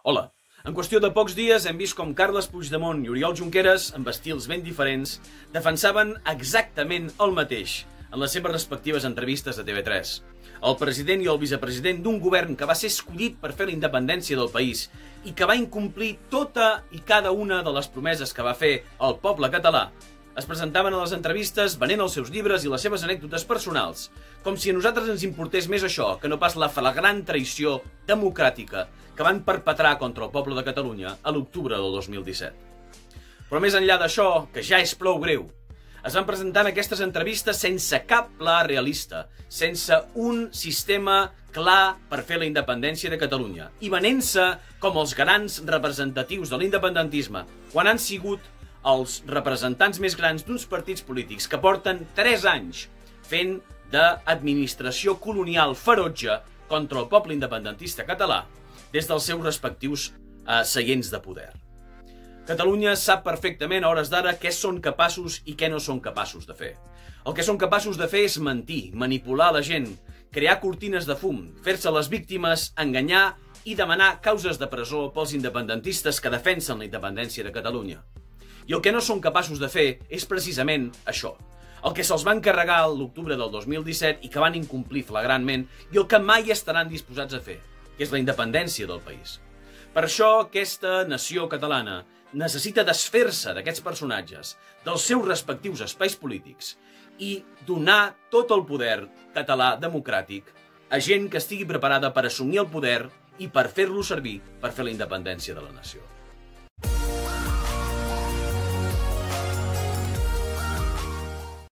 Hola. En qüestió de pocs dies hem vist com Carles Puigdemont i Oriol Junqueras, amb estils ben diferents, defensaven exactament el mateix en les seves respectives entrevistes a TV3. El president i el vicepresident d'un govern que va ser escollit per fer la independència del país i que va incomplir tota i cada una de les promeses que va fer el poble català, es presentaven a les entrevistes venent els seus llibres i les seves anècdotes personals, com si a nosaltres ens importés més això que no pas la flagrant traïció democràtica que van perpetrar contra el poble de Catalunya a l'octubre del 2017. Però més enllà d'això, que ja és prou greu, es van presentar en aquestes entrevistes sense cap pla realista, sense un sistema clar per fer la independència de Catalunya, i venent-se com els grans representatius de l'independentisme, quan han sigut els representants més grans d'uns partits polítics que porten 3 anys fent d'administració colonial ferotge contra el poble independentista català des dels seus respectius seients de poder. Catalunya sap perfectament a hores d'ara què són capaços i què no són capaços de fer. El que són capaços de fer és mentir, manipular la gent, crear cortines de fum, fer-se les víctimes, enganyar i demanar causes de presó pels independentistes que defensen la independència de Catalunya. I el que no són capaços de fer és precisament això. El que se'ls va encarregar l'octubre del 2017 i que van incomplir flagrantment i el que mai estaran disposats a fer, que és la independència del país. Per això aquesta nació catalana necessita desfer-se d'aquests personatges, dels seus respectius espais polítics i donar tot el poder català democràtic a gent que estigui preparada per assumir el poder i per fer-lo servir per fer la independència de la nació.